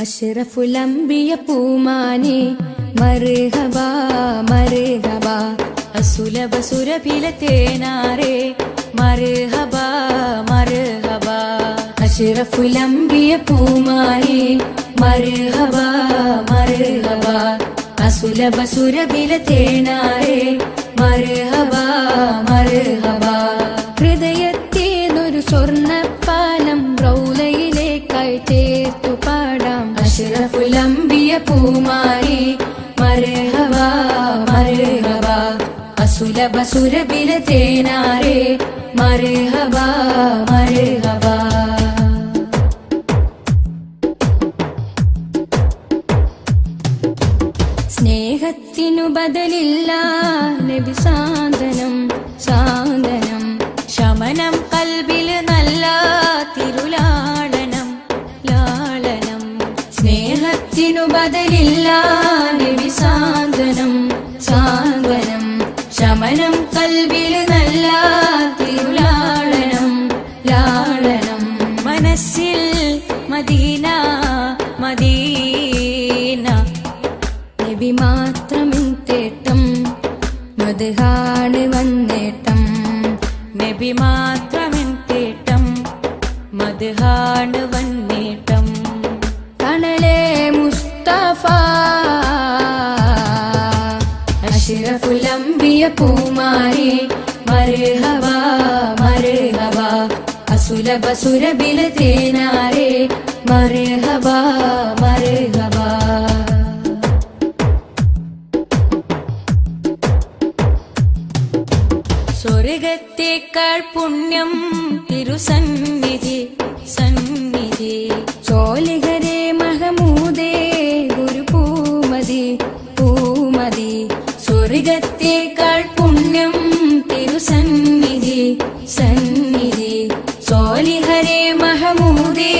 അഷ്റഫുൽ അംബിയ പൂമാനെ മർഹബാ മർഹബാ അസുലഭ സുരഭില തേനാരെ മർഹബാ മർഹബാ അഷ്റഫുൽ അംബിയ പൂമാനെ മർഹബാ മർഹബാ അസുലഭ സുരഭില തേനാരെ മർഹബാ മർഹബാ ഹൃദയത്തേനൊരു സ്വർണ്ണപ്പാലം റൗലയിലേക്കായി ചേർത്തു പാടാം അഷ്റഫുൽ അംബിയ പൂമാനെ മർഹബാ മർഹബാ അസുലഭ സുരഭില തേനാരെ മർഹബാ മർഹബാ സ്നേഹത്തിനു ബദലില്ല നബി സാന്ത്വനം സാന്ത്വനം ശമനം കൽബിൽ നല്ല തിരുലാളനം ലാളനം സ്നേഹത്തിനു ബദലില്ല നബി സാന്ത്വനം സാന്ത്വനം ശമനം കൽബിൽ നല്ല തിരുലാളനം ലാളനം മനസ്സിൽ മദീന മദീന നബി മാത്രമിൻ തേട്ടം മദ്ഹാണ് വന്നേട്ടം നബി മാത്രമിൻ തേട്ടം മദ്ഹാണ് വന്നേട്ടം തണലേ മുസ്തഫ അഷ്റഫുൽ അംബിയ പൂമാനെ മർഹബാ മർഹബാ അസുലഭ സുരഭില തേനാരെ മർഹബാ മർഹബാ സ്വർഗത്തേക്കാൾ പുണ്യം തിരുസന്നിധി സന്നിധി ചോലിഹരേ മഹമൂദേ ഗുരു പൂമതി പൂമതി സ്വർഗത്തേക്കാൾ പുണ്യം തിരുസന്നിധി സന്നിധി ചോലിഹരേ മഹമൂദേ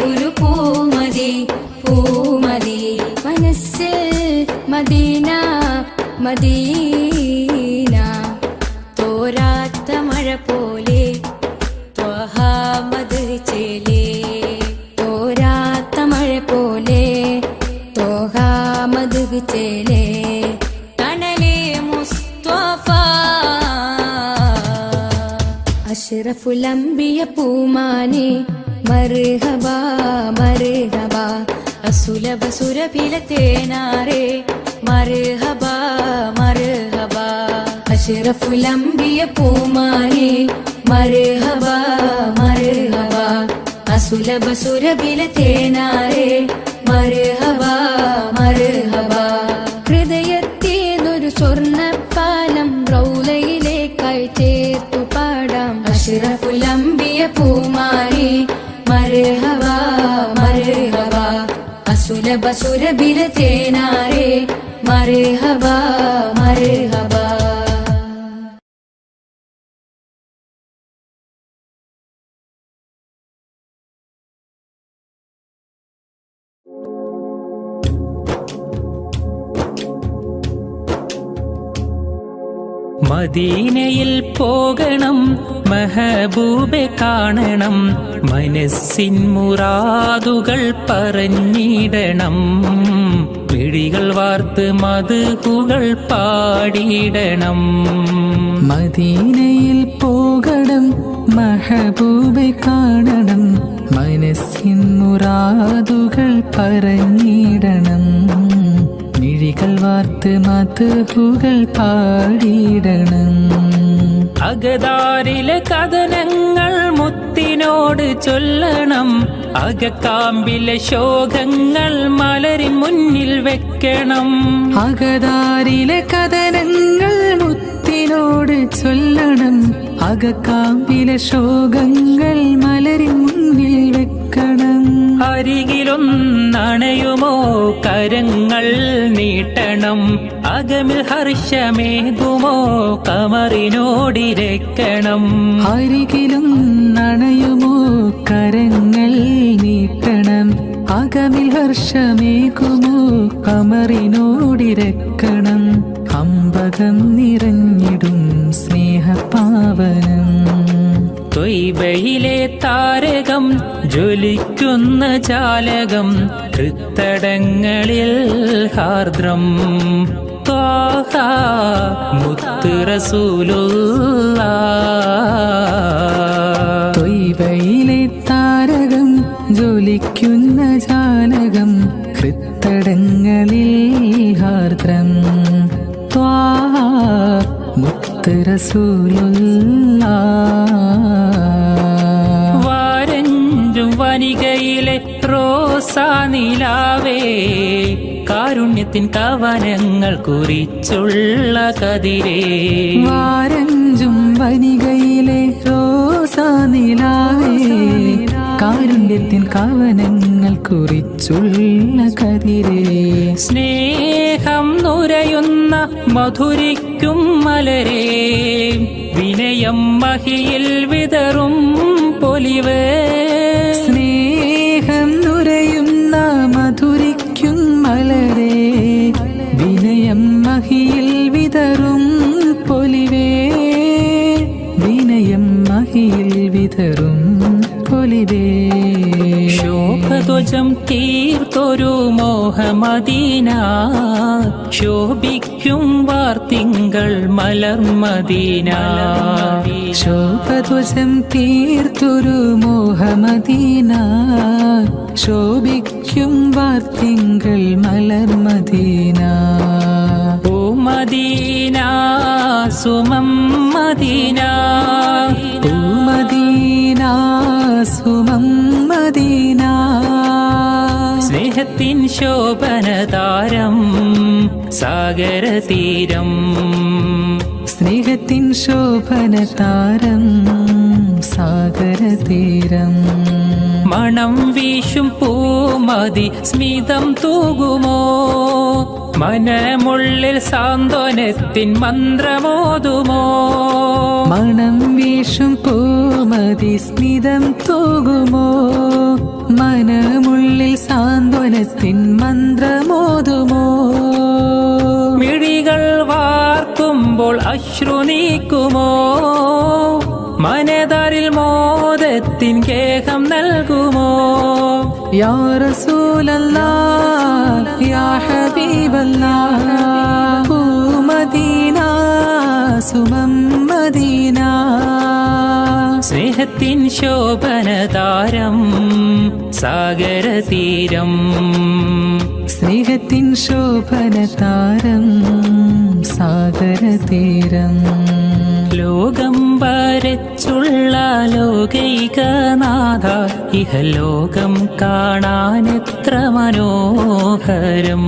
ഗുരു പൂമതി പൂമതി മനസ്സിൽ മദീന മദീന തോരാത്ത മഴ പോലെ ത്വഹാമദ് ചേലേ തോരാത്ത മഴ പോലെ ത്വഹാമദ് ചേലേ തണലേ മുസ്തഫ അഷ്റഫുൽ അംബിയ പൂമാനെ മർഹബാ മർഹബാ അസുലഭ സുരഭില തേനാരെ മർഹബാ മർഹബാ അഷ്റഫുൽ അംബിയ പൂമാനെ മർഹബാ മർഹബാ അസുലഭ സുരഭില തേനാരെ മർഹബാ മർഹബാ ഹൃദയത്തേനൊരു സ്വർണ്ണപ്പാലം റൗലയിലേക്കായി ചേർത്തു പാടാം അഷ്റഫുൽ അംബിയ പൂമാനെ മർഹബാ മർഹബാ അസുലഭ സുരഭില തേനാരെ മർഹബാ മർഹബാ മദീനയിൽ പോകണം മെഹബൂബെ കാണണം മനസ്സിൻ മുറാദുകൾ പറഞ്ഞിടണം മിഴികൾ വാർത്ത് മദ്ഹുകൾ പാടിയിടണം മദീനയിൽ പോകണം മെഹബൂബെ കാണണം മനസ്സിൻ മുറാദുകൾ പറഞ്ഞിടണം മിഴികൾ വാർത്ത് മദ്ഹുകൾ പാടിയിടണം അകതാരിലെ കഥനങ്ങൾ മുത്തിനോട് ചൊല്ലണം അകക്കാമ്പിലെ ശോകങ്ങൾ മലരി മുന്നിൽ വെക്കണം അകതാരിലെ കഥനങ്ങൾ മുത്തിനോട് ചൊല്ലണം അകക്കാമ്പിലെ ശോകങ്ങൾ മലരി മുന്നിൽ വെക്കണം അരികിലൊന്നണയുമോ കരങ്ങൾ നീട്ടണം അകമിൽ ഹർഷമേകുമോ കമറിനോടിരക്കണം അരികിലും നണയുമോ കരങ്ങൾ നീട്ടണം അകമിൽ ഹർഷമേകുമോ കമറിനോടിരക്കണം അമ്പകം നിറഞ്ഞിടും സ്നേഹപാവനം ത്വയ്ബയിലെ താരകം ജ്വലിക്കുന്ന ജാലകം ഹൃത്തടങ്ങളിൽ ഹാർദ്രം ത്വാഹ മുത്ത് റസൂലുള്ളാഹ്. ത്വയ്ബയിലെ താരകം ജ്വലിക്കുന്ന ജാലകം ഹൃത്തടങ്ങളിൽ ഹാർദ്രം ത്വാഹ മുത്ത് റസൂലുള്ളാഹ്. വാരഞ്ചും വനികയിലെ റോസാനിലാവേ കാരുണ്യത്തിൻ കവനങ്ങൾ കുറിച്ചുള്ള കതിരേ. വാരഞ്ചും വനികയിലെ റോസാനിലാവേ കാരുണ്യത്തിൻ കവനങ്ങൾ കുറിച്ചുള്ള കതിരേ. സ്നേഹം നുരയുന്ന മധുരിക്കും മലരേ വിനയം മഹിയിൽ വിതറും പൊലിവേ. സ്നേഹം നുരയുന്ന മധുരിക്കും മലരേ വിനയം മഹിയിൽ വിതറും പൊലിവേ. വിനയം മഹിയിൽ വിതറും പൊലിവേ. ശോഭധ്വജം തീർത്തൊരു മോഹമദീന ശോഭിക്കും വാർത്തിങ്കൾ മലർമദീന. ശോഭധ്വജം തീർത്തൊരു മോഹമദീന ശോഭിക്കും വാർത്തിങ്കൾ മലർമദീന. ഓ മദീന സുമം മദീന ഓ മദീന സുമം മദീന. സ്നേഹത്തിൻ ശോഭനതാരം സാഗരതീരം. സ്നേഹത്തിൻ ശോഭനതാരം സാഗരതീരം. മണം വീശും പൂമതി സ്മിതം തൂകുമോ മനമുള്ളിൽ സാന്ത്വനത്തിൻ മന്ത്രമോതുമോ. മണം വീശും പൂമതി സ്മിതം തൂകുമോ മനമുള്ളിൽ സാന്ത്വനത്തിൻ മന്ത്രമോതുമോ. മിഴികൾ വാർക്കുമ്പോൾ അശ്രു നീക്കുമോ മനതാരിൽ മോദത്തിൻ കേഹം നൽകുമോ. യാ റസൂലല്ലാഹ് യാ ഹബീബല്ലാഹ് ഓ മദീന സുമം മദീന. സ്നേഹത്തിൻ ശോഭനതാരം സാഗരതീരം. സ്നേഹത്തിൻ ശോഭനതാരം സാഗരതീരം. ലോകം വരച്ചുള്ള ലോകൈകനാഥ ഇഹലോകം കാണാനെത്ര മനോഹരം.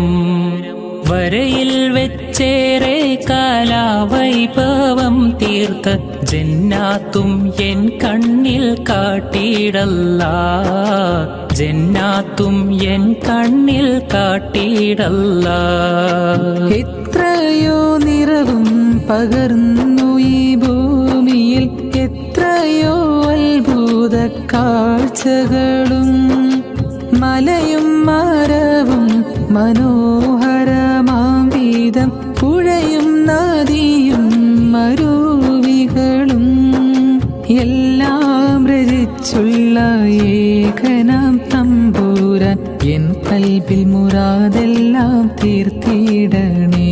വരയിൽ വെച്ചേറെ കാലാവൈഭവം തീർത്ത ജന്നാത്തും എൻ കണ്ണിൽ കാട്ടിയിടല്ലാ. ജന്നാത്തും എൻ കണ്ണിൽ കാട്ടിയിടല്ലാ. എത്രയോ നിറവും പകർന്നു ഈ ഭൂമിയിൽ എത്രയോ അത്ഭുത കാഴ്ചകളും. മലയും മരവും മനോഹരമാം വീതം പുഴയും നദിയും മരുവികളും എല്ലാം രചിച്ചുള്ള ഏകനാം തമ്പുരാൻ എൻ കൽബിൽ മുറാദെല്ലാം തീർത്തിടണേ.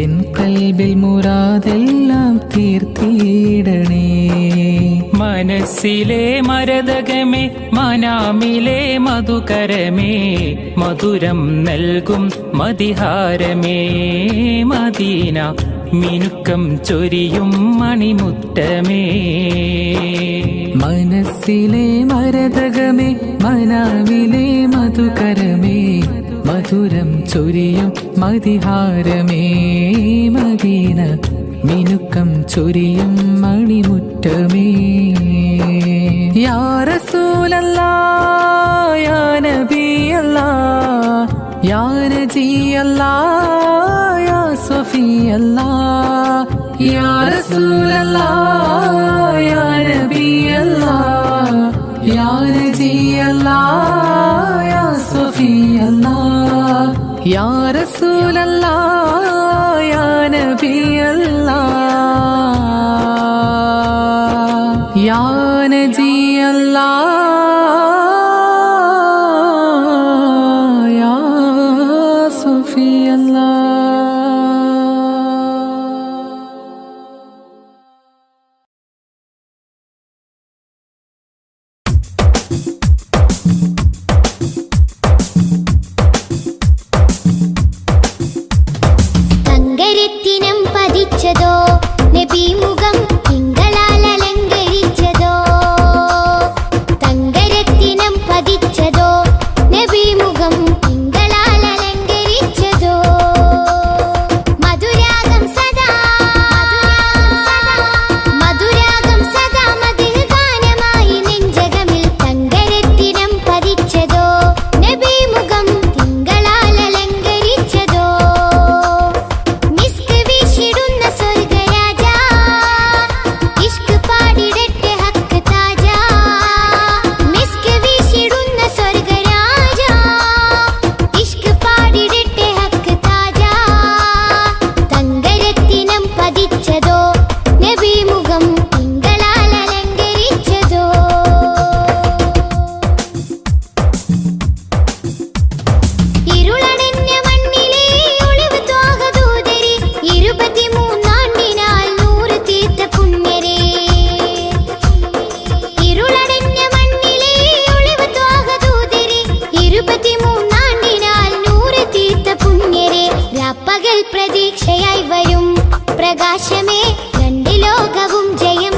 എൻ കൽബിൽ മുറാദെല്ലാം തീർത്തിടണേ. മനസ്സിലെ മരതകമേ മനാമിലെ മധുകരമേ മധുരം നൽകും മതിഹാരമേ മദീന മിനുക്കം ചൊരിയും മണിമുറ്റമേ. മനസ്സിലെ മരതകമേ മനാവിലെ മധുകരമേ മധുരം ചൊരിയും മതിഹാരമേ മദീന മിനുക്കം ചൊരിയും മണിമുറ്റമേ. യാ റസൂലല്ലാഹ് യാ നബിയല്ലാഹ് യാ നജിയല്ലാഹ് യാ സ്വഫിയല്ലാഹ് യാ റസൂലല്ലാഹ് യാ നബിയല്ലാഹ് യാ നജിയല്ലാഹ് യാ സ്വഫിയല്ലാഹ് യാ റസൂലല്ലാഹ് യാ നബിയല്ലാഹ് യാ നജിയല്ലാഹ്. തങ്കരത്തിനം പതിച്ചതോ നബി മുഖം തിങ്കളാൽ അലങ്കരിച്ചതോ തങ്കരത്തിനം പതിച്ചതോ നബി മുഖം തിങ്കളാൽ അലങ്കരിച്ചതോ മധുരാഗം സദാ മധുഹ് ഗാനമായി നെഞ്ചകമിൽ തങ്കരത്തിനം പതിച്ചതോ നബി മുഖം തിങ്കളാൽ അലങ്കരിച്ചതോ മിസ്ക് വീശിടുന്ന സ്വർഗരാജ ഇഷ്ക് പാടിടട്ടെ ഹക്ക് താജ മിസ്ക് വീശിടുന്ന സ്വർഗരാജ ഇഷ്ക് പാടിടട്ടെ ഹക്ക് താജ തങ്കരത്തിനം പതിച്ചതോ നബി മുഖം തിങ്കളാൽ അലങ്കരിച്ചതോ ഇരുളടഞ്ഞ മണ്ണിലെ ഒളിവ് ത്വാഹദൂതരെ 23 നൂറ് തീർത്ത പുണ്യരെ ഇരുളടഞ്ഞ മണ്ണിലെ ഒളിവ് ത്വാഹദൂതരെ 23 നൂറ് തീർത്ത പുണ്യരെ രാപ്പകൽ പ്രതീക്ഷയായി വരും പ്രകാശമേ രണ്ട് ലോകവും ജയം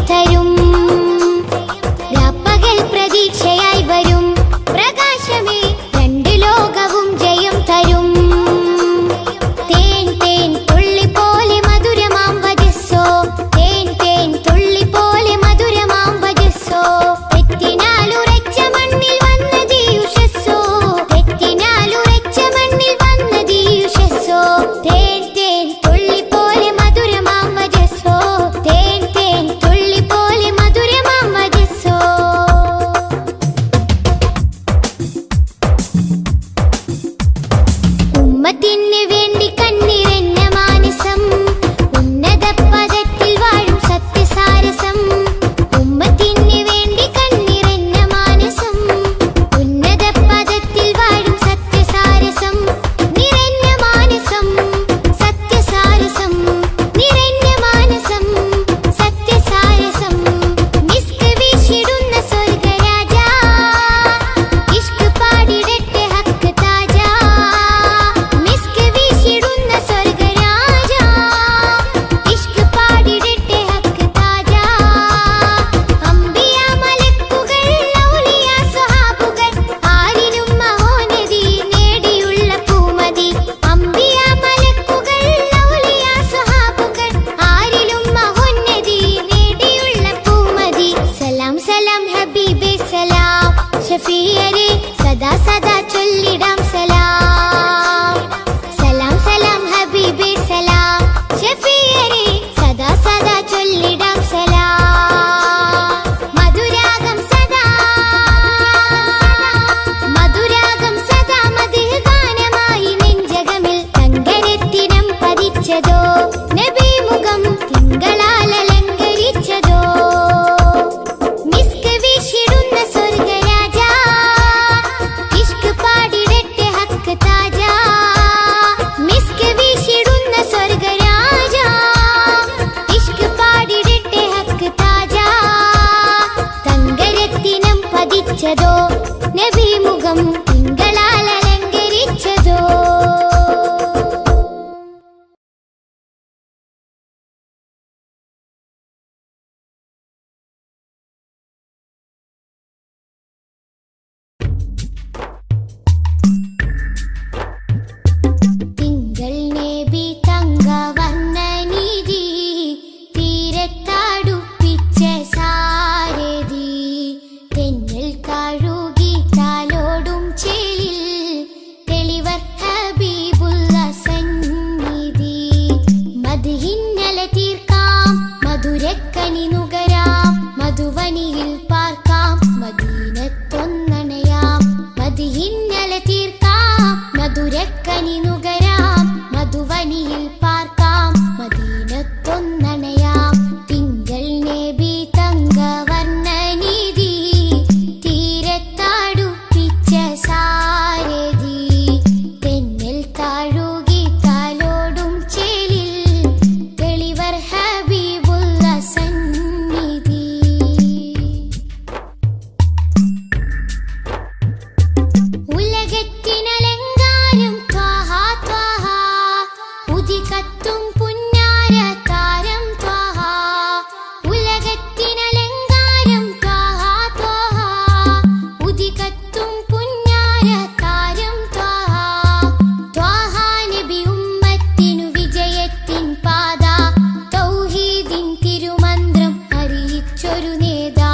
അറിയിച്ചൊരു നേതാ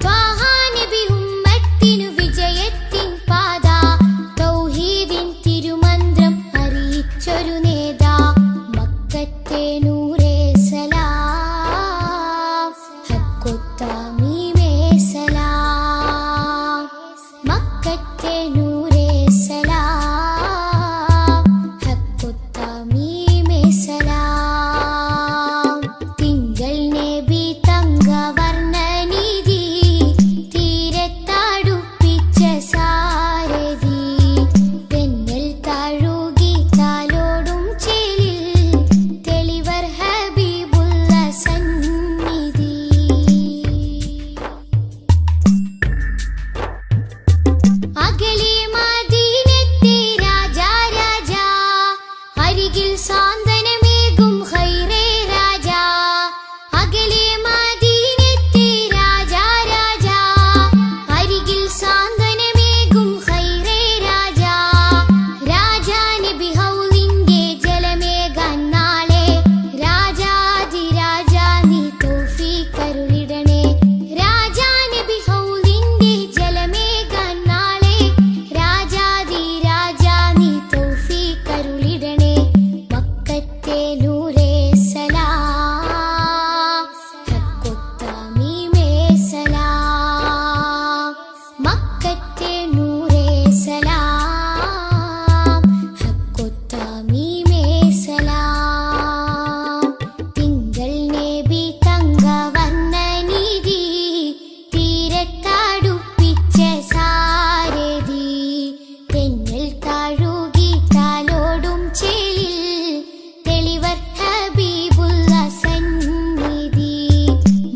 ത്വാഹ നബി ഉമ്മത്തിനു വിജയത്തിൻ പാത തൗഹീദിൻ തിരുമന്ത്രം അറിയിച്ചൊരു നേതാ മക്കത്തെ നൂറേ സലാം ഹക്കൊത്ത മീമേ സലാം മക്കത്തെ നൂറേ സലാം ഹക്കൊത്ത മീമേ സലാം തിങ്കൾ നബി തങ്കവർണ്ണനിധി തീരത്തടുപ്പിച്ച സാരഥി തെന്നൽ താഴുകി താലോടും ചേലിൽ തെളിവർ ഹബീബുള്ള സന്നിധി അകലെ മദീനത്തെ രാജാ രാജാ അരികിൽ സാന്ത്വനമേകും ഖൈറേ രാജാ അകലെ മദീനത്തെ രാജാ രാജാ അരികിൽ സാന്ത്വനമേകും ഖൈറേ രാജാ രാജാ നബി ഹൗലിന്റെ ജലമേകാൻ നാളെ രാജാതിരാജാ നീ തൗഫീഖ് അരുളിടണേ രാജാ നബി ഹൗലിന്റെ ജലമേകാൻ നാളെ രാജാതിരാജാ നീ തൗഫീഖ് അരുളിടണേ മക്കത്തെ നൂറേ സലാം ഹക്കൊത്ത മീമേ സലാം മക്കത്തെ നൂറേ സലാം ഹക്കൊത്ത മീമേ സലാം തിങ്കൾ നബി തങ്കവർണ്ണനിധി തീരത്തടുപ്പിച്ച സാരഥി തെന്നൽ താഴുകി താലോടും ചേലിൽ തെളിവർ ഹബീബുള്ള സന്നിധി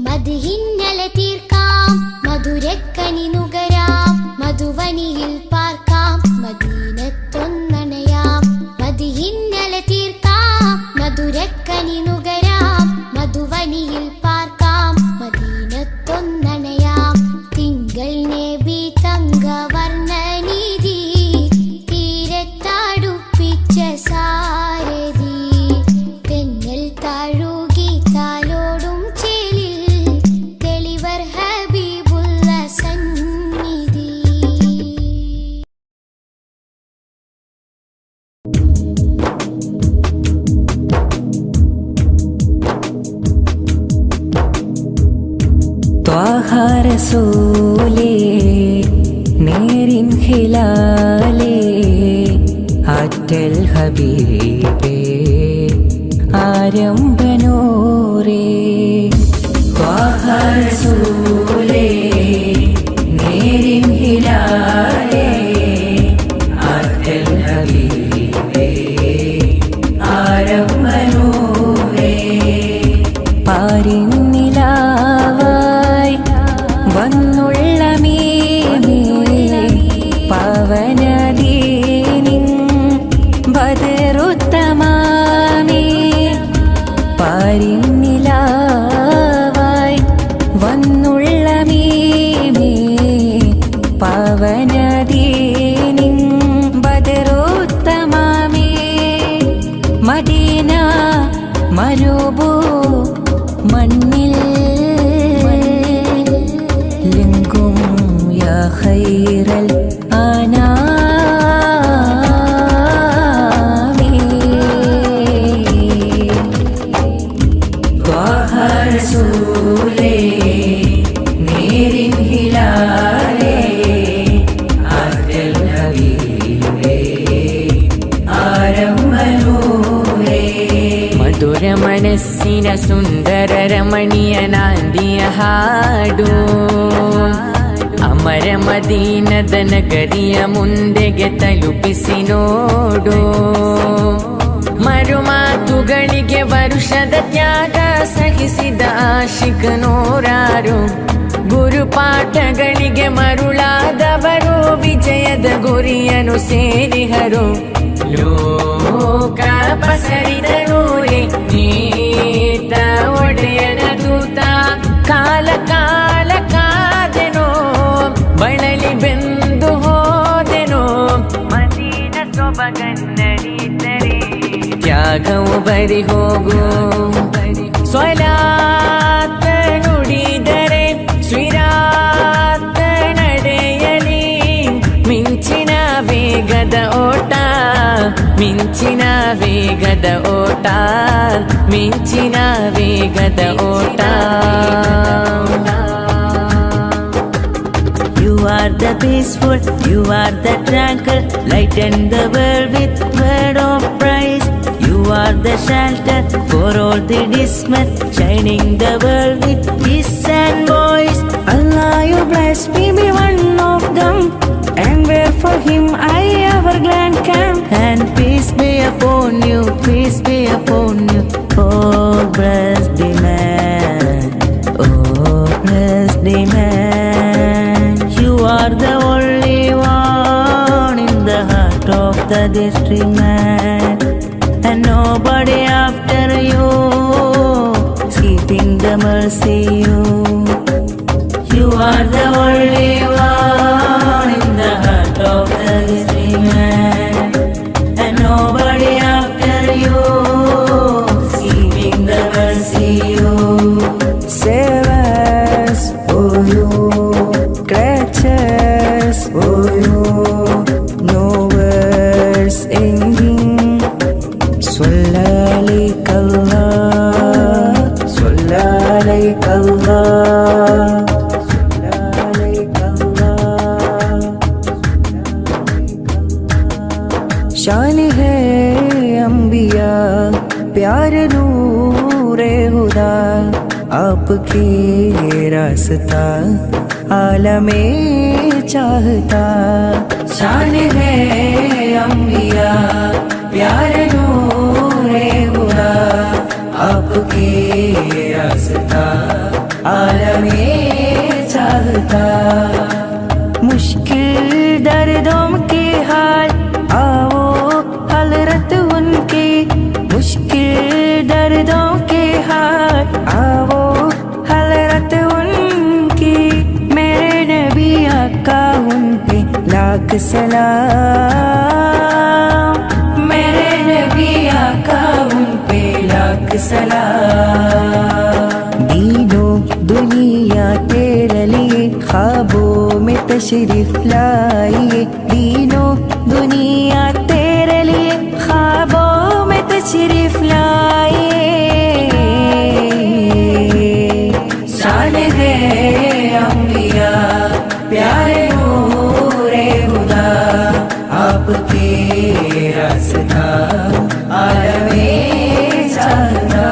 മദ്ഹിന്നല തീർക്കാം മധുരക്കനി നുകരാം മധുവനിയിൽ പാർക്കാം മദീനത്തൊന്നണയാം മദ്ഹിന്നല തീർക്കാം മധുരക്കനി നുകരാം മധുവനിയിൽ പാർക്കാം മദീനത്തൊന്നണയാം തിങ്കൾ നബി തങ്കവർണ്ണനിധി തീരത്തടുപ്പിച്ച സാരഥി തെന്നൽ താഴുകി താലോടും ചേലിൽ തെളിവർ ഹബീബുള്ള സന്നിധി ത്വാഹ റസൂലേ നേരിൻ ഹിലാലേ ആറ്റൽ ഹബീബേ ആരംഭനൂരേ ത്വാഹ റസൂലേ നേരിൻ ഹിലാലേ ആറ്റൽ ഹബീബേ ആരംഭനൂരേ പാരിന്നിലാവായി വന്നുള്ള മീമേ പവനദീനിൻ ബദറുത്തമാമേ പാരിന്നിലാവായി വന്നുള്ള മീമേ പവനദീനിൻ ബദറുത്തമാമേ മദീന മരുഭൂ മണ്ണിൽ ലിംഗും യാ ഖൈറൽ ആനാമി ത്വാഹ റസൂലേ നേരിൻ ഹിലാലേ ആറ്റൽ ഹബീബേ ആരംഭനൂരേ മധുര മനസ്സിന സുന്ദര രമണീയ നാന്ദിയ ಹಾಡು ಅಮರ ಮದೀನದ ನಗರಿಯ ಮುಂದೆಗೆ ತಲುಪಿಸಿ ನೋಡು ಮರುಮಾತುಗಳಿಗೆ ವರುಷದ ತ್ಯಾಗ ಸಹಿಸಿದ ಆಶಿಕ ನೂರಾರು ಗುರುಪಾಠಗಳಿಗೆ ಮರುಳಾದವರು ವಿಜಯದ ಗುರಿಯನ್ನು ಸೇರಿಹರು ಲೋಕ ಪಸರಿದರೂರೇ ನೀತ ಒಡೆಯನ ದೂತ ಕಾಲ ಕಾಲ ಕಾದೆನೋ ಬಳಲಿ ಬೆಂದು ಹೋದೆನೋ ಮದೀನ ಸೊಬಗನ್ನಡಿದರೆ ತ್ಯಾಗವು ಬರಿ ಹೋಗು ಸ್ವಲಾತ ನುಡಿದರೆ വേഗത ഓട്ടം. You are the peaceful, you are the tranquil, lighten the world with word of praise. You are the shelter for all the dismal, shining the world with peace and voice. Allah, you bless me, be one of them, and where for him I ever glad come. And peace be upon you, peace be upon you, oh blessed the man, oh blessed the man. You are the only one in the heart of the district man, and nobody after you, keeping the mercy you. You are the only one in the heart of the district man, and nobody after you, keeping the mercy you. Save us, oh you, scratches, oh you, no words ending. Sallallahu शान है अंबिया प्यार नूरे खुदा आपकी रास्ता आलमे चाहता. शान है अंबिया प्यार नूरे खुदा आपकी रास्ता आलमे चाहता. मुश्किल दर्दों के हाल आओ हजरत उनके, मुश्किल दर्दों के हाल आओ हजरत उनकी. मेरे नबी आका उन पे लाख सलाम, मेरे नबी आका उन पे लाख सलाम. दीनो दुनिया तेरे लिए ख्वाबों में तशरीफ लाइए, दीनो दुनिया तेरे लिए ख्वाबों में तशरीफ लाइए. शान है अंबिया प्यारे नूरे खुदा आपके रास्ता आलमे चाहता.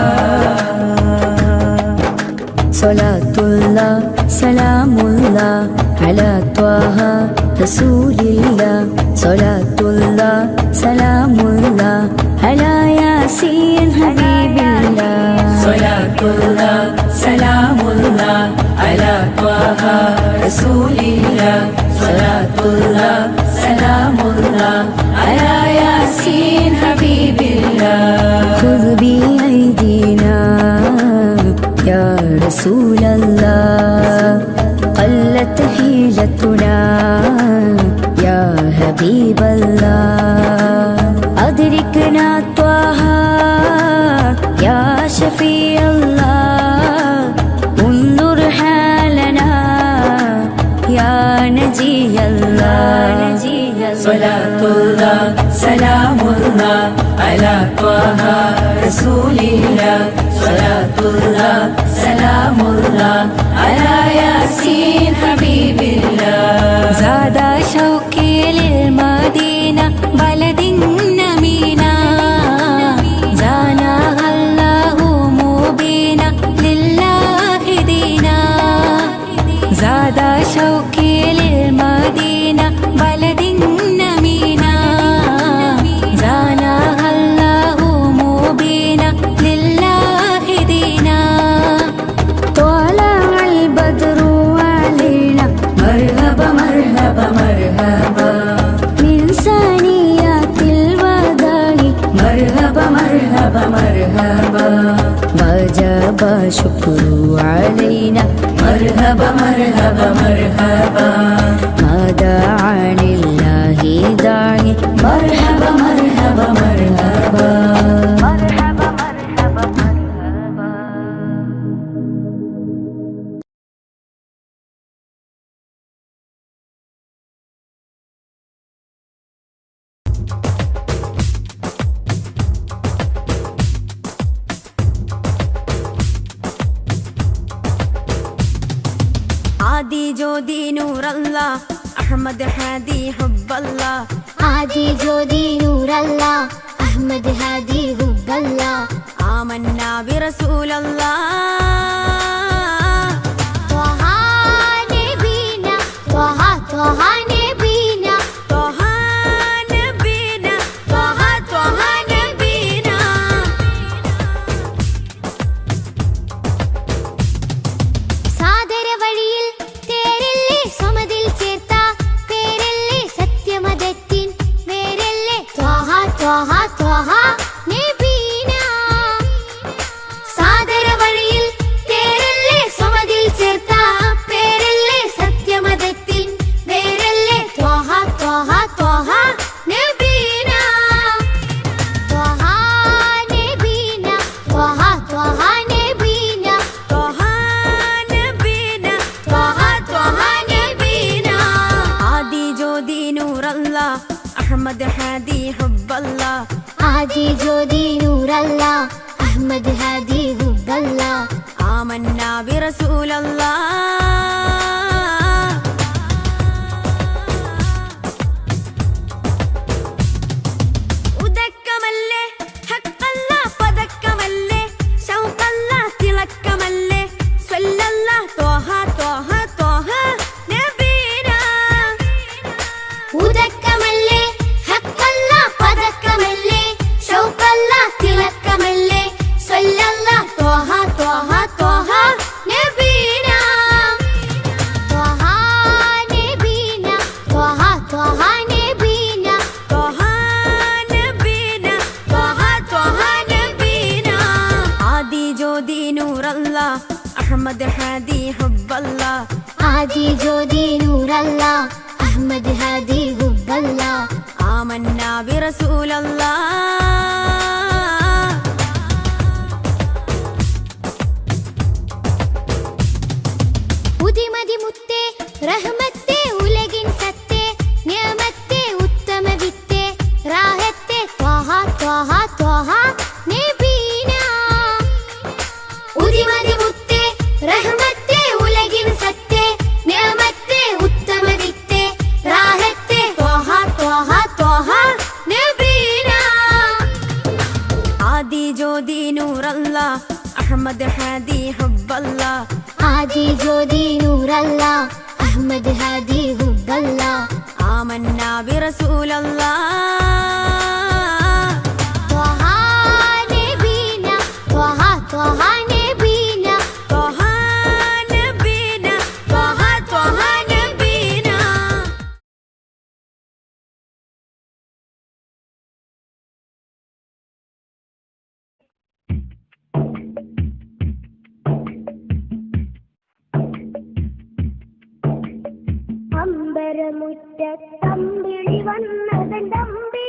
सलातुल्लाह सलामुल्लाह अला त्वाहा रसूलिल्लाह, सलातुल्लाह सलामुल्लाह अला यासीन हबीबिल्लाह. सलातुल्लाह सलामुल्लाह अला त्वाहा रसूलिल्लाह, सलातुल्लाह सलामुल्लाह अला यासीन हबीबिल्लाह. खुद भी ऐदीना या रसूल अल्लाह, قلت حيلتنا يا حبيب الله. أدركنا طه يا شفيع الله، انظر حالنا يا نجي الله. صلاة الله سلام الله على طه رسول الله، صلاة الله سلام الله على ياسين حبيب الله. زاد شوقي للمدينة بلد نمينا، زانها الله مبينا لله دينا. زاد شوقي للمدينة بلد نمينا، زانها الله مبينا لله دينا. طلع البدر علينا مرحبا مرحبا مرحبا من ثنيات الوداع، مرحبا مرحبا مرحبا وجب شكر علينا، مرحبا مرحبا مرحبا ما دعا لله داعي، مرحبا مرحبا مرحبا. ആദി ജ്യോതി നൂറല്ലാ അഹ്മദ് ഹാദി ഹുബ്ബല്ലാ ആദി ജ്യോതി നൂറല്ലാ അഹ്മദ് ഹാദി ഹുബ്ബല്ലാ ആമന്നാ ബിറസൂലല്ലാ ത്വഹ നബീന ത്വഹ ത്വഹ നബീന ത്വഹ നബീന ത്വഹ ത്വഹ നബീന സാദര വഴിയിൽ തേരല്ലേ സമതിൽ ചേർത്ത പേരല്ലേ സത്യമതത്തിൻ വേരല്ലേ ത്വഹ ത്വഹ ത്വഹ നബീന സാദര വഴിയിൽ തേരല്ലേ സമതിൽ ചേർത്ത പേരല്ലേ സത്യമതത്തിൻ വേരല്ലേ ത്വഹ ത്വഹ ത്വഹ നബീന ത്വഹ നബീന ത്വഹ ത്വഹ നബീന ത്വഹ നബീന ത്വഹ ത്വഹ നബീന ആദി ജ്യോതി നൂറല്ലാ അഹ്മദ് ഹാദി ഹുബ്ബല്ലാ ആദി ജ്യോതി നൂറല്ലാ അഹ്മദ് ഹാദി ഹുബ്ബല്ലാ ആമന്നാ ബിറസൂലല്ലാ ഉദക്കമല്ലേ ഹഖല്ലാ പദക്കമല്ലേ ശൗഖല്ലാ തിളക്കമല്ലേ സ്വല്ലല്ലാ ത്വഹ ത്വഹ ത്വഹ നബീന ഉദക്കമല്ലേ ഹഖല്ലാ പദക്കമല്ലേ ശൗഖല്ലാ തിളക്കമല്ലേ സ്വല്ലല്ലാ ത്വഹ ത്വഹ ത്വഹ നബീന ത്വഹ നബീന ത്വഹ ത്വഹ നബീന ത്വഹ നബീന ത്വഹ ത്വഹ നബീന ആദി ജ്യോതി നൂറല്ലാ അഹ്മദ് ഹാദി ഹുബ്ബല്ലാ ആദി ജ്യോതി നൂറല്ലാ അഹ്മദ് ഹാദി ഹുബ്ബല്ലാ ആമന്നാ ബിറസൂലല്ലാ ഉദിമതി മുത്തേ റഹ്മത്തേ ഉലകിൻ സത്തേ നിയമത്തേ ഉത്തമ വിത്തേ റാഹത്തേ ത്വഹ ത്വഹ ത്വഹ നബീന ഉദിമതി മുത്തേ റഹ്മത്തേ ഉലകിൻ സത്തേ നിയമത്തേ ഉത്തമ വിത്തേ റാഹത്തേ ത്വഹ ത്വഹ ത്വഹ നബീന ആദി ജ്യോതി നൂറല്ലാ അഹ്മദ് ഹാദി ഹുബ്ബല്ലാ ആദി ജ്യോതി നൂറല്ലാ അഹ്മദ് ഹാദി ഹുബ്ബല്ലാ ആമന്നാ ബിറസൂലല്ലാ ത്വഹ നബീന ത്വഹ ത്വഹ നബീന ത്വഹ നബീന ത്വഹ ത്വഹ നബീന അമ്പരമുറ്റത്തമ്പിളി വന്നതമ്പി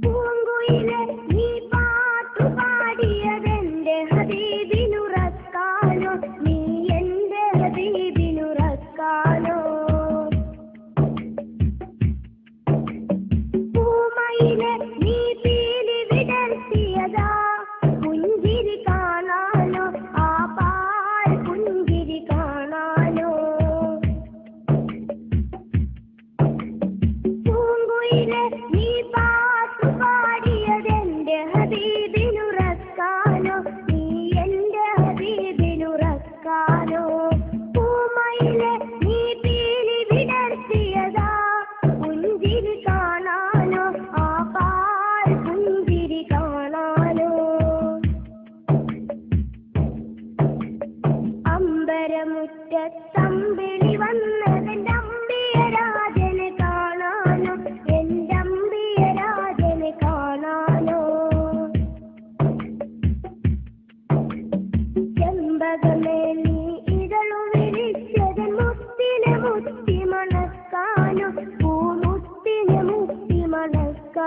പൂങ്കുയിൽ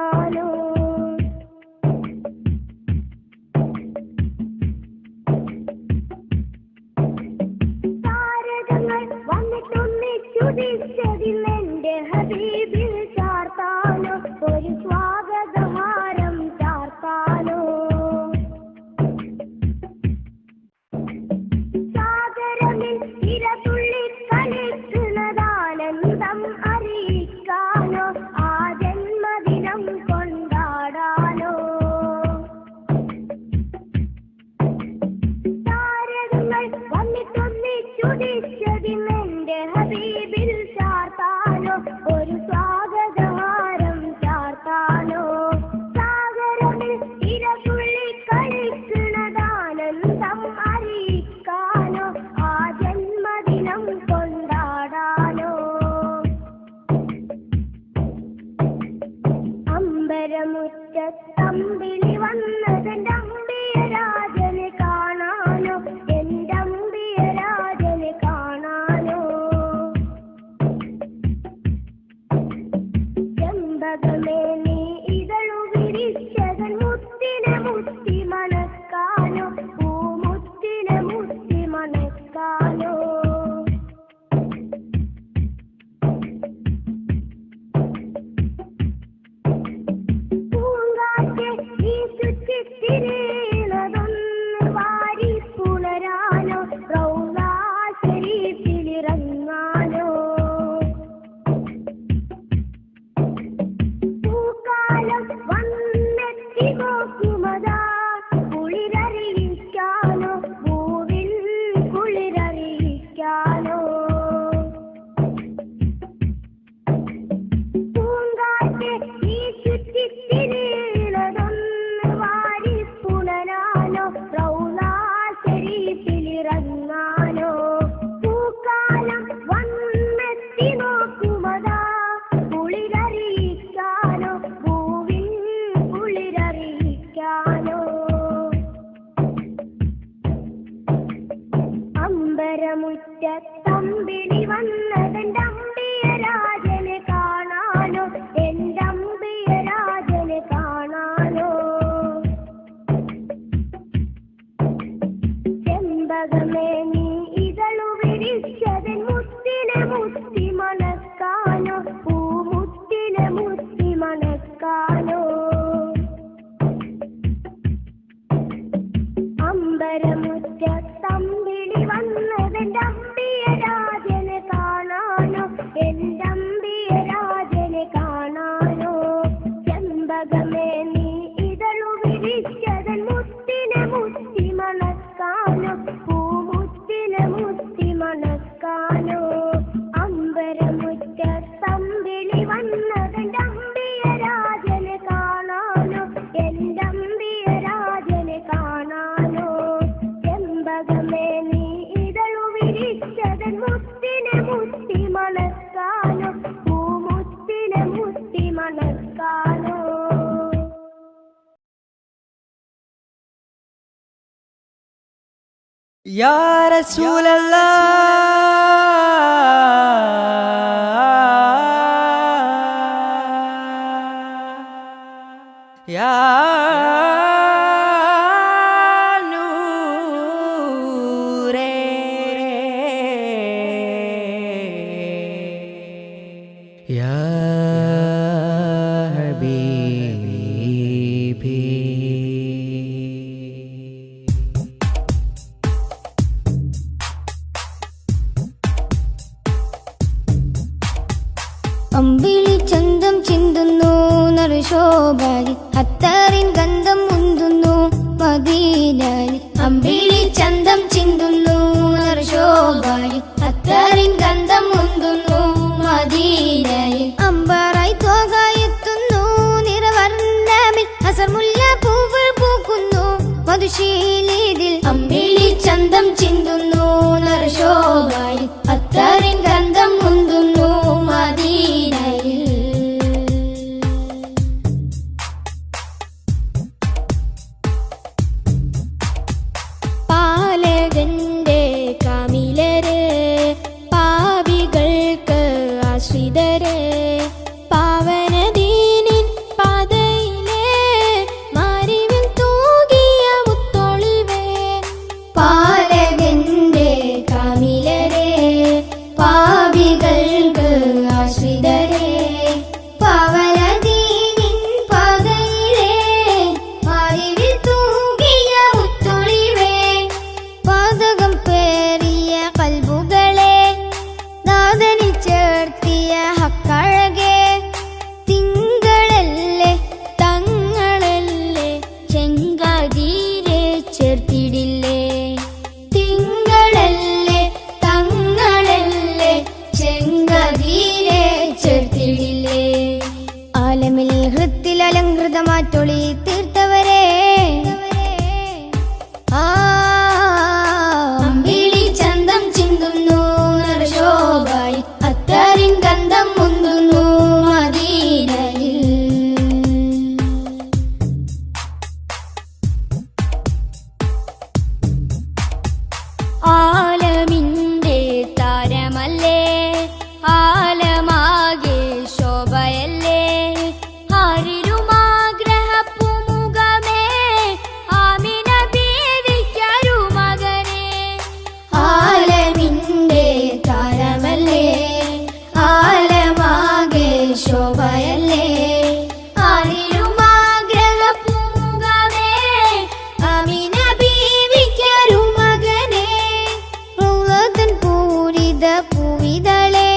ചാർത്താനോ താരകങ്ങൾ വന്നിട്ടൊന്നിച്ചുദിച്ചതിന്നെന്റെ ഹബീബിൽ ചാർത്താനോ ഒരു സ്വാഗതഹാരം ചാർത്താനോ സാഗരമിൽ ഇരതുള്ളി കളിക്കുന്നതാനന്ദം അറിയിക്കാനോ ആ ജന്മദിനം കൊണ്ടാടാനോ താരകങ്ങൾ വന്നിട്ടൊന്നിച്ചുദിച്ചതിന്നെന്റെ ഹബീബിൽ ചാർത്താനോ ഒരു സ്വാഗതഹാരം ചാർത്താനോ സാഗരമിൽ ഇരതുള്ളി കളിക്കുന്നതാനന്ദം അറിയിക്കാനോ ആ ജന്മദിനം കൊണ്ടാടാനോ അമ്പരമുറ്റത്തമ്പിളി വന്നതെന്റെ അമ്പിയരാജനെ കാണാനോ എന്റെ അമ്പിയരാജനെ കാണാനോ ചെമ്പകമേ നീ ഇതളു വിരിച്ചതൻ മുത്തിനെ മുത്തി മണക്കാനോ പൂമുത്തിനെ മുത്തി മണക്കാനോ പൂങ്കാറ്റ് ഈ ചുറ്റിത്തിരിയണതൊന്ന് വാരി പുണരാനോ റൗളാ ശരീഫിലിറങ്ങാനോ പൂക്കാലം വന്നെത്തി നോക്കുമതാ കുളിരറിയിക്കാനോ പൂവിൽ കുളിരറിയിക്കാനോ പൂങ്കാറ്റ് ഈ ചുറ്റിത്തിരിയണതൊന്ന് വാരി പുണരാനോ റൗളാ ശരീഫിലിറങ്ങാനോ പൂക്കാലം വന്നെത്തി നോക്കുമതാ കുളിരറിയിക്കാനോ പൂവിൽ കുളിരറിയിക്കാനോ അമ്പരമുറ്റത്തമ്പിളി വന്നതെന്റെ അമ്പിയരാജനെ കാണാനോ എന്റെ അമ്പിയരാജനെ കാണാനോ ചെമ്പകമേ നീ ഇതളു വിരിച്ചതൻ മുത്തിനെ മുത്തി മണക്കാനോ പൂമുത്തിനെ മുത്തി മണക്കാനോ അമ്പരമുറ്റത്തമ്പിളി വന്നതെന്റെ അമ്പിയരാജനെ കാണാനോ എന്റെ അമ്പിയരാജനെ കാണാനോ ചെമ്പകമേ നീ ഇതളു വിരിച്ചതൻ മുത്തിനെ മുത്തി മണക്കാനോ പൂമുത്തിനെ മുത്തി മണക്കാനോ അമ്പരമുറ്റത്തമ്പിളി വന്നതെന്റെ അമ്പിയരാജനെ കാണാനോ എന്റെ അമ്പിയരാജനെ കാണാനോ ചെമ്പകമേ നീ ഇതളു വിരിച്ചതൻ മുത്തിനെ മുത്തി മണക്കാനോ പൂമുത്തിനെ മുത്തി മണക്കാനോ യാ റസൂലല്ലാ യാ നൂറേ യാ ഹബീബി അമ്പിളി ചന്തം ചിന്തുന്നു നറുശോഭാലി അത്താറിൻ ഗന്ധം മുന്തുന്നു മദീനാലി അമ്പിളി ചന്തം ചിന്തുന്നു നറുശോഭാലി അത്താറിൻ ഗന്ധം മുന്തുന്നു മദീനാലി അമ്പറായി തോകായെത്തുന്നു നിറവർണ്ണമിൽ അസർമുല്ല പൂവ് പൂക്കുന്നു മധുശീലിതിൽ അമ്പിളി ചന്തം ചിന്തുന്നു നറുശോഭാലി അത്താറിൻ ഗന്ധം മുന്തുന്നു മദീനയിൽ പാലകന്റെ കാമിലരെ പാപികൾക്ക് ആശ്രിതരെ പാവനദീനിൻ പാത അലങ്കൃതമാറ്റൊളി തീർത്തവരെ അമ്പിളി ചന്തം ചിന്തുന്നു നറുശോഭായി അത്തറിൻ ഗന്ധം മുന്തുന്നു മദീനയിൽ. ആലമിന്റെ താരമല്ലേ ആലമാകെ ശോഭയല്ലേ ആരിരുമാഗ്രഹപ്പുമുഖമേ ആമിന ബീവിക്കൊരു മകനെ. ആലമിന്റെ താരമല്ലേ ആലമാകെ ശോഭയല്ലേ ആരിരുമാഗ്രഹപ്പുമുഖമേ ആമിന ബീവിക്കൊരു മകനെ. പൂരിത പൂവിതളെ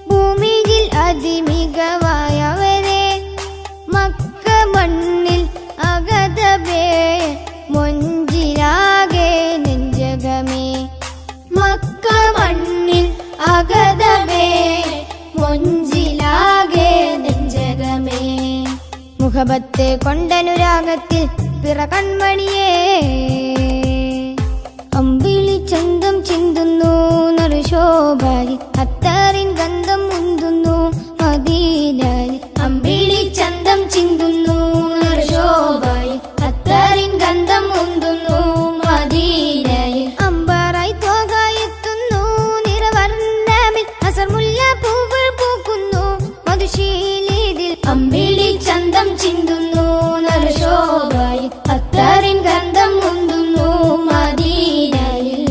ഭൂമിയിൽ അതിമികവായവരെ മക്ക മണ്ണിൽ അഗതവേ മൊഞ്ചിലാകെ നെഞ്ചകമേ. മക്ക മണ്ണിൽ അഗതവേ മൊഞ്ചിലാകെ നെഞ്ചകമേ. മുഖബത്തെ കൊണ്ടനുരാഗത്തിൽ പിറ കൺമണിയേ അമ്പിളി ചന്തം ചിന്തുന്നു നറുശോഭായി അത്തറിൻ ഗന്ധം മുന്തുന്നു മദീനയിൽ. അമ്പിളി ചന്തം ചിന്തുന്നു നറുശോഭായി അത്തറിൻ ഗന്ധം മുന്തുന്നു മദീനയിൽ. അമ്പറായി തോകായെത്തുന്നു നിറവർണ്ണമിൽ അസർമുല്ല പൂവ് പൂക്കുന്നു മധുശീലിതിൽ. അമ്പിളി ചന്തം ചിന്തുന്നു നറുശോഭായി അത്തറിൻ ഗന്ധം മുന്തുന്നു മദീനയിൽ.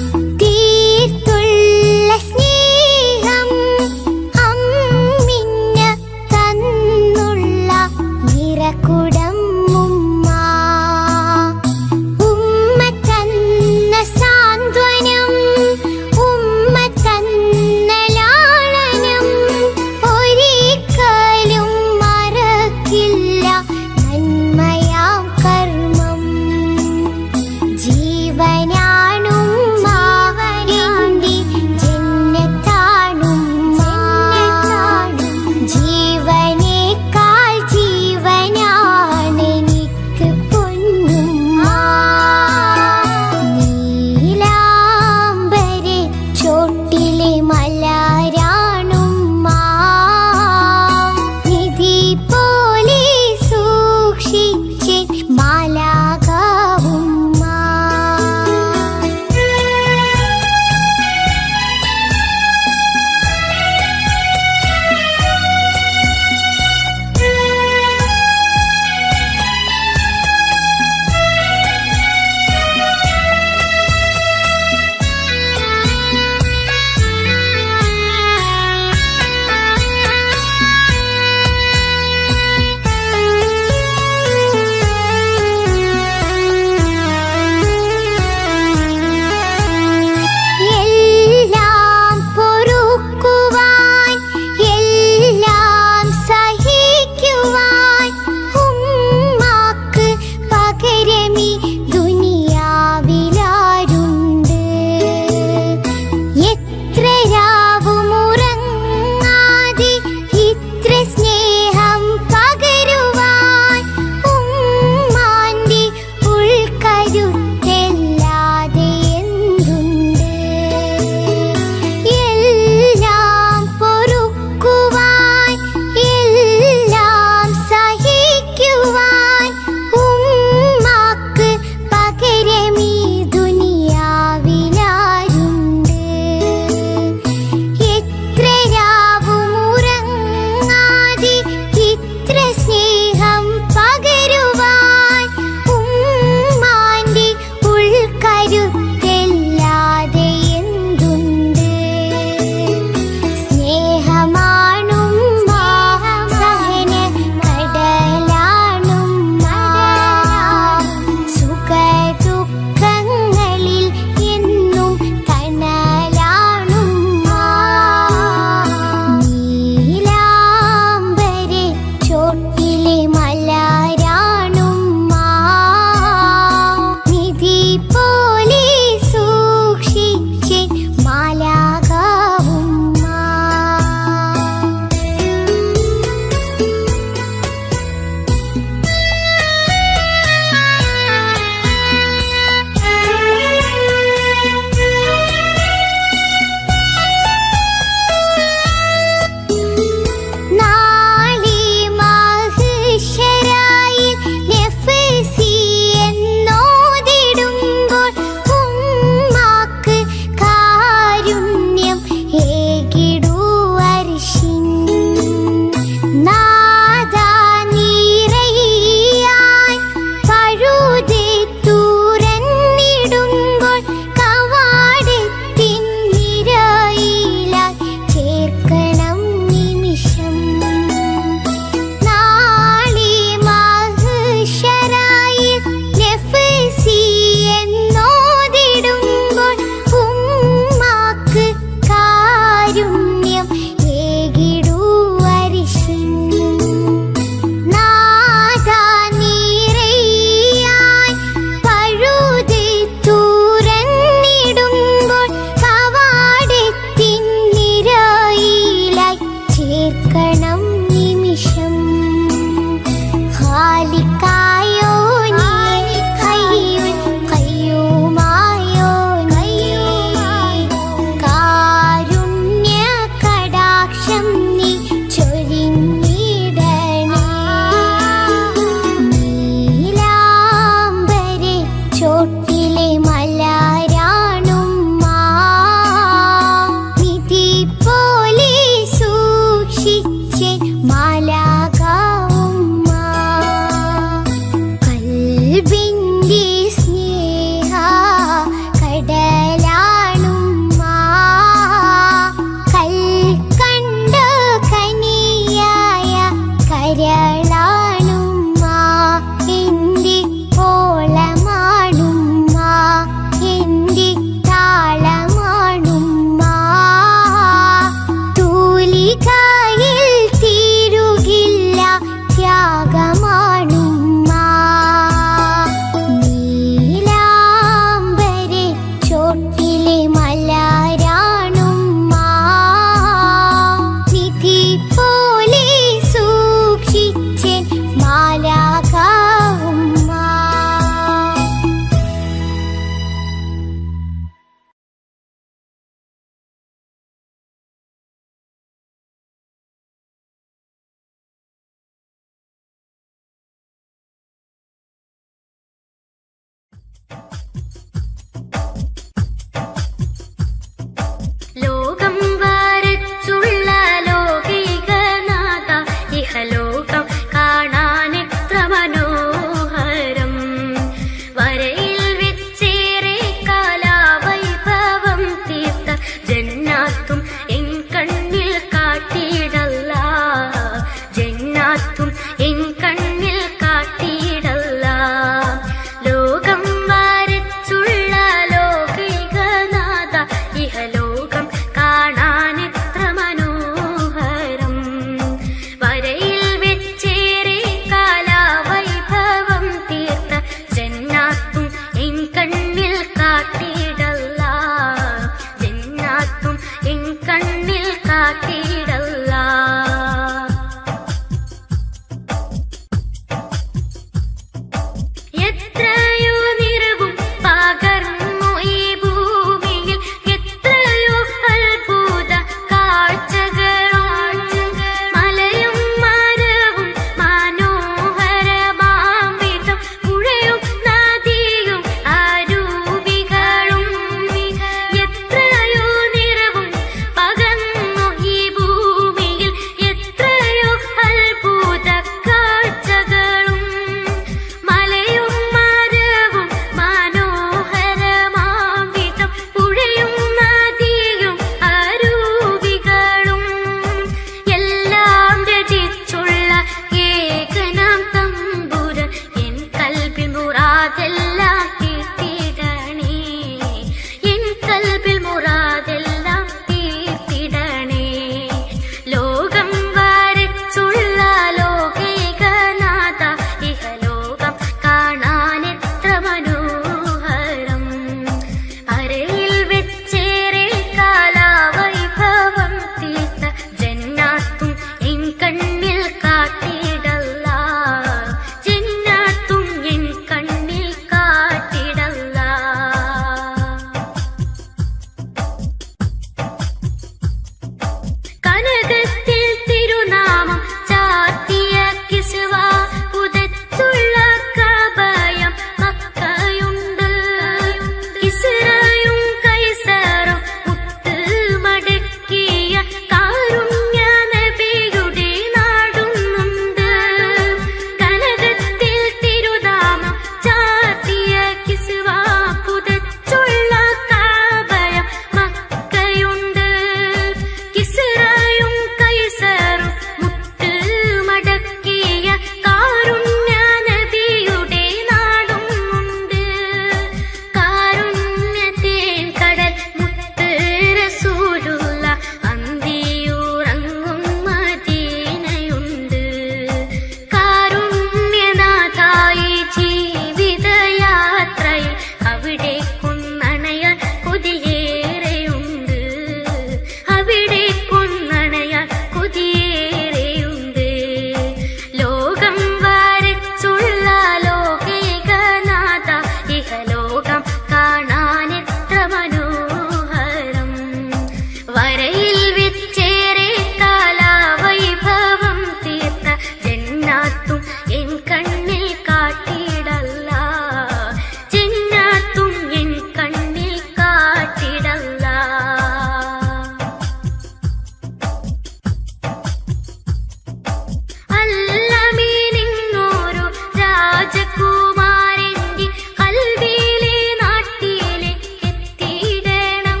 രാജകുമാരന്റെ കൽബിലെ നാട്ടിലെ എത്തിയിടണം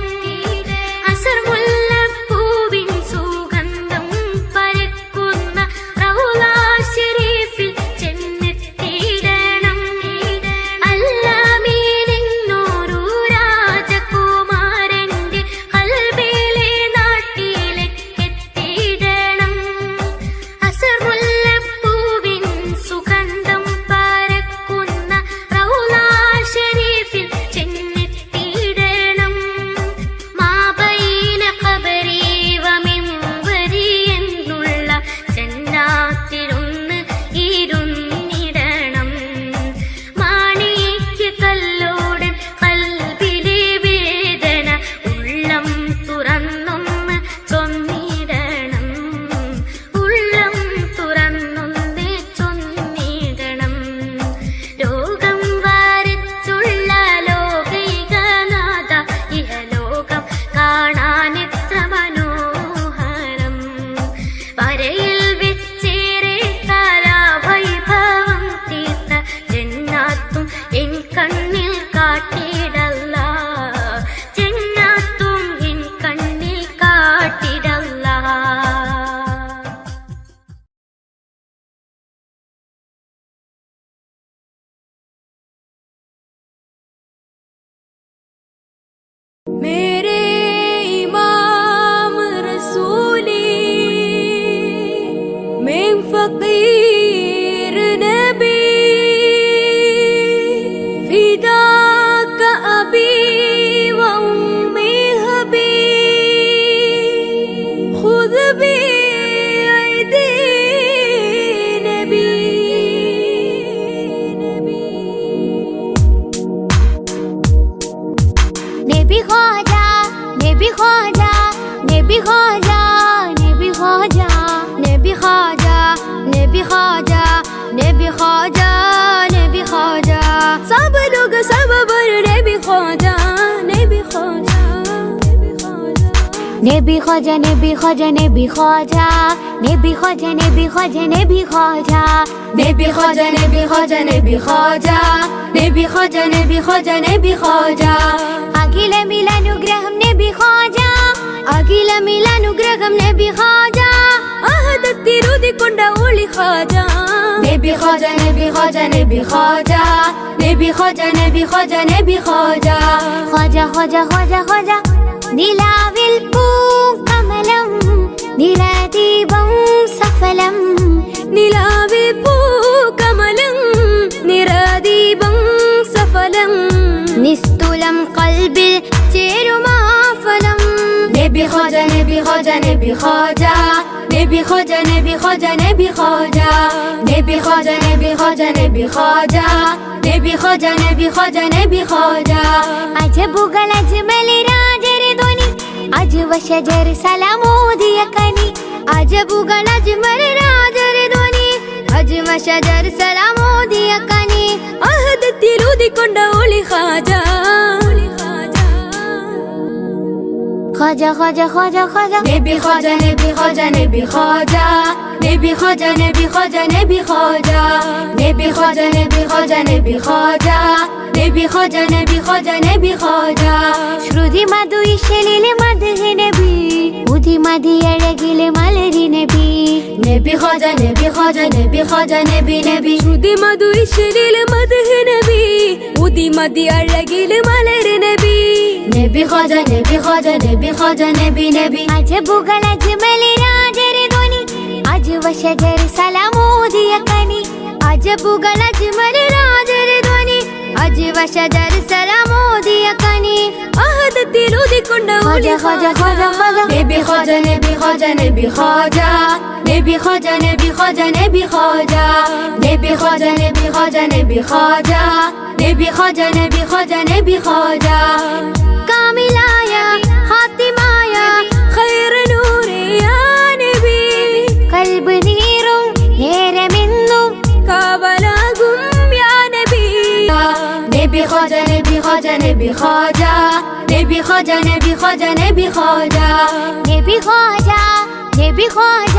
അസർ മുല്ലപ്പൂവിൻ സുഗന്ധം പരക്കുന്ന റൗള ശരീഫിൽ ചെന്നെത്തിയിടണം അല്ലാമീനെന്നൊരു രാജകുമാരന്റെ കൽബിലെ നാട്ടിലെ എത്തിയിടണം അസർ മുല്ലപ്പൂവിൻ സുഗന്ധം പരക്കുന്ന റൗള ശരീഫിൽ ചെന്നെത്തിയിടണം മാബൈന ഖബരി വമിൻബരി എന്നുള്ള ജന്നാത്തിലൊന്ന് ഇരുന്നിടണം മാണിക്യ കല്ലോടൻ കൽബിലെ വേദന ഉള്ളം തുറന്നൊന്ന് ചൊന്നിടണം ഉള്ളം തുറന്നൊന്ന് ചൊന്നിടണം ലോകം വരച്ചുള്ള ലോകൈകനാഥ ഇഹലോകം കാണാനെത്ര മനോഹരം വരയിൽ വെച്ചേറെ കലാവൈഭവം തീർത്ത ജന്നാത്തും എൻ കണ്ണിൽ കാട്ടിടല്ല ജന്നാത്തും എൻ കണ്ണിൽ കാട്ടിടല്ല मेरे इमाम रसूली मैं फकीर नबी फिदाक अबी व उम्मी हबी खुद बियदी नबी नबी ख्वाजा नबी ख्वाजा नबी ख्वाजा नबी ख्वाजा नबी ख्वाजा नबी ख्वाजा नबी ख्वाजा नबी ख्वाजा सब लोग सब बर नबी ख्वाजा नबी ख्वाजा नबी ख्वाजा नबी ख्वाजा नबी ख्वाजा नबी ख्वाजा नबी ख्वाजा नबी ख्वाजा नबी ख्वाजा नबी ख्वाजा नबी ख्वाजा नबी ख्वाजा नबी ख्वाजा नबी ख्वाजा അഖില മിലാനുഗ്രഹം നബി ഖാജ അഖില മിലാനുഗ്രഹം നബി ഖാജ അഹദത്തിരുതിക്കൊണ്ട ഒളി ഖാജ നബി ഖാജ നബി ഖാജ നബി ഖാജ നബി ഖാജ നബി ഖാജ നബി ഖാജ ഖാജ ഖാജ ഖാജ ഖാജ നിലാവിൽ പൂക്കമലം നിറദീപം സഫലം നിലാവിൽ പൂക്കമലം നിറദീപം സഫലം നിസ്തുലം കൽബിൽ ചേരുമാഫലം നബി ഖാജ നബി ഖാജ നബി ഖാജ നബി ഖാജ നബി ഖാജ നബി ഖാജ നബി ഖാജ നബി ഖാജ നബി ഖാജ നബി ഖാജ നബി ഖാജ നബി ഖാജ അജബുകൾ അജ്മൽ രാജരെ ധ്വനി അജ്വ ശജർ സലാമോദിയ കനി അജബുകൾ അജ്മൽ രാജരെ ധ്വനി അജ്വ ശജർ സലാമോദിയ കനി അഹദത്തിലൂതിക്കൊണ്ട ഒളി ഖാജ ഖാജ ഖാജ ഖാജ ഖാജ നബി ഖാജ നബി ഖാജ നബി ഖാജ നബി ഖാജ നബി ഖാജ നബി ഖാജ നബി ഖാജ നബി ഖാജ നബി ഖാജ നബി ഖാജ നബി ഖാജ നബി ഖാജ ശ്രുതി മധു ഇശലിലെ മദ്ഹ് നബി ഉദി മതി അഴകിലെ മലരി നബി നബി ഖാജ നബി ഖാജ നബി ഖാജ നബി നബി ശ്രുതി മധു ഇശലിലെ മദ്ഹ് നബി ഉദി മതി അഴകിലെ മലരി നബി നബി ഖാജ നബി ഖാജ നബി ഖാജ നബി നബി അജബുകൾ അജ്മൽ രാജരെ ധ്വനി അജ്വ ശജർ സലാമോദിയ കനി അജബുകൾ അജ്മൽ രാജരെ ധ്വനി അജ്വ ശജർ സലാമോദിയ കനി അഹദത്തിലൂതിക്കൊണ്ട ഖാജ ഖാജ ഖാജ ഖാജ നബി ഖാജ നബി ഖാജ നബി ഖാജ നബി ഖാജ നബി ഖാജ നബി ഖാജ നബി ഖാജ നബി ഖാജ നബി ഖാജ നബി ഖാജ നബി ഖാജ നബി ഖാജ കാമിലായ ഹാത്തിമായ ഖൈർ നൂറേ യാ നബി കൽബ് നീറും നേരമെന്നും കാവലാകും യാ നബി നബി ഖാജ നബി ഖാജ നബി ഖാജ നബി ഖാജ നബി ഖാജ നബി ഖാജ നബി ഖാജ നബി ഖാജ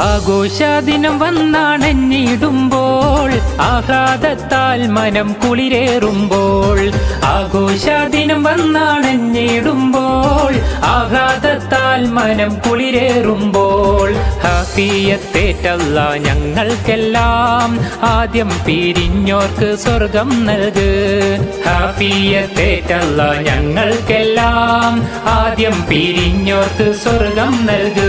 ആഘോഷദിനം വന്നാണഞ്ഞിടുമ്പോൾ ആഹ്ലാദത്താൽ മനം കുളിരേറുമ്പോൾ ആഘോഷദിനം വന്നാണഞ്ഞിടുമ്പോൾ ആഹ്ലാദത്താൽ മനം കുളിരേറുമ്പോൾ ഹാഫിയത്തേറ്റല്ല ഞങ്ങൾക്കെല്ലാം ആദ്യം പിരിഞ്ഞോർക്ക് സ്വർഗം നൽക് ഹാഫിയത്തേറ്റല്ല ഞങ്ങൾക്കെല്ലാം ആദ്യം പിരിഞ്ഞോർക്ക് സ്വർഗം നൽക്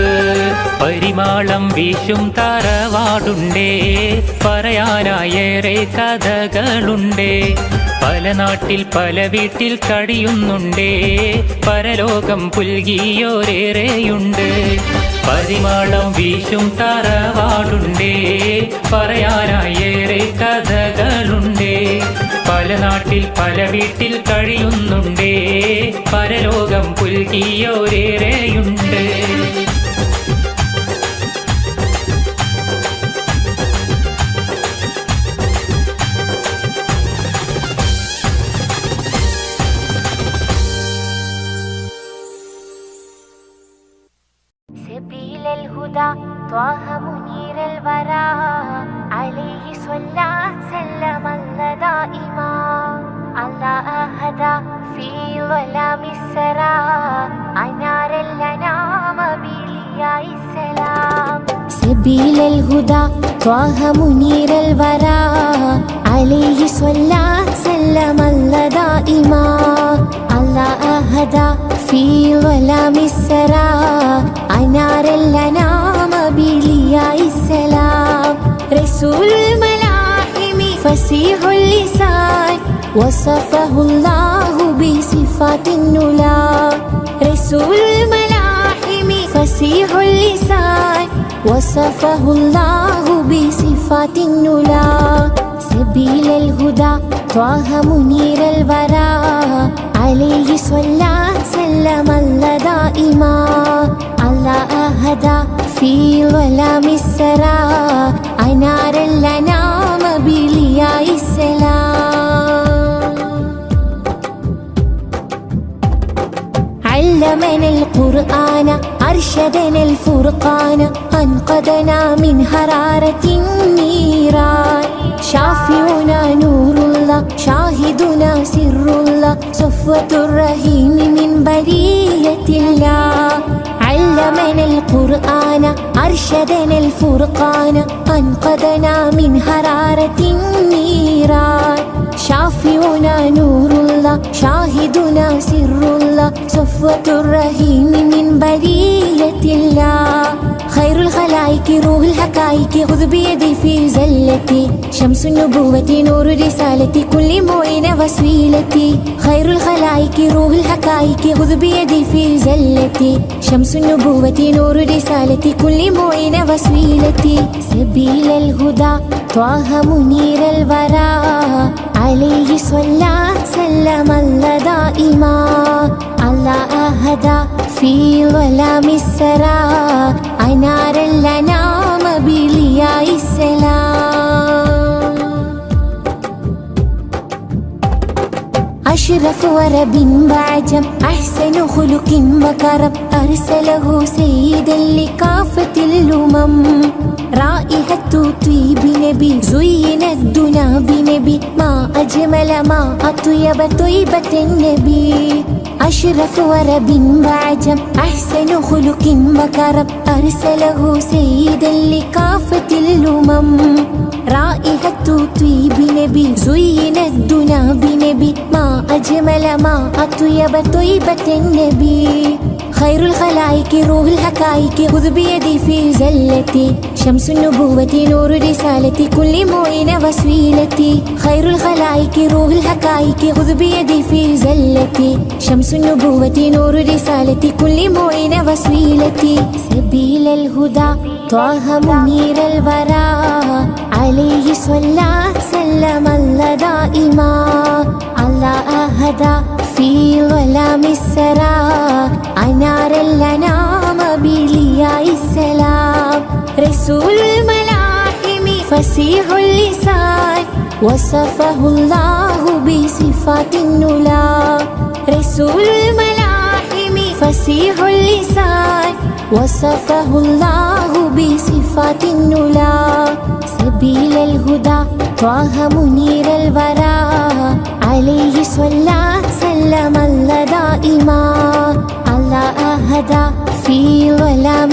പരിമാളം വീശും തറവാടുണ്ടേ പറയാനായേറെ കഥകളുണ്ടേ പല നാട്ടിൽ പല വീട്ടിൽ കഴിയുന്നുണ്ടേ പരലോകം പുൽകിയോരേറെയുണ്ട് പരിമാളം വീശും തറവാടുണ്ടേ പറയാനായേറെ കഥകളുണ്ടേ പല നാട്ടിൽ പല വീട്ടിൽ കഴിയുന്നുണ്ടേ പരലോകം പുൽകിയോരേറെയുണ്ട് سبيل الهدى طه منير الورى عليه صلى سلم الله دائما الله أهدى في ظلام السرى أنار الأنام بلياء السلام سبيل الهدى طه منير الورى عليه صلى سلم الله دائما الله أهدى في ظلام السرى أنار الأنام بلياء السلام رسول الملاحم فصيح اللسان وصفه الله بصفات النلا رسول الملاحم فصيح اللسان وصفه الله بصفات النلا سبيل الهدى طه منير الورى عليه صلى سلم الله دائما الله أهدى في ظلام السرى أنار الأنام بلياء السلام علمنا القرآن أرشدنا الفرقان أنقذنا من حرارة النيران شافعنا نور الله شاهدنا سر الله صفوة الرحيم من برية الله علمنا القرآن أرشدنا الفرقان أنقذنا من حرارة النيران شافعنا نور الله شاهدنا سر الله صفوة الرحيم من برية الله خير الخلائق روح الحقائق خذ بيدي في زلتي شمس النبوة نور رسالتي كل معين وسيلتي خير الخلائق روح الحقائق خذ بيدي في زلتي شمس النبوة نور رسالتي كل معين وسيلتي سبيل الهدى طه منير الورى عليه صلى سلم الله دائما الله أهدى في ظلام السرى أنار الأنام بلياء السلام أشرف ورب بعجم أحسن خلق وكرم أرسله سيدا لكافة الأمم رائحة طيب نبي زين الدنا بنبي ما أجمل ما أطيب طيبة النبي أشرف ورب بعجم أحسن خلق وكرم أرسله سيدا لكافة الأمم رائحة طيب نبي زين الدنا بنبي ما أجمل ما أطيب طيبة النبي خير الخلائق روح الحقائق خذ بيدي في زلتي شمس النبوة نور رسالتي كل معين وسيلتي خير الخلائق روح الحقائق خذ بيدي في زلتي شمس النبوة نور رسالتي كل معين وسيلتي سبيل الهدى طه منير الورى عليه صلى سلم الله دائما الله أهدى في ظلام السرى أنار الأنام بلياء السلام رسول الملاحم فصيح اللسان وصفه الله بصفات النلا رسول الملاحم فصيح اللسان وصفه الله بصفات النلا سبيل الهدى طه منير الورى عليه صلى سلم الله دائما الله أهدى في ظلام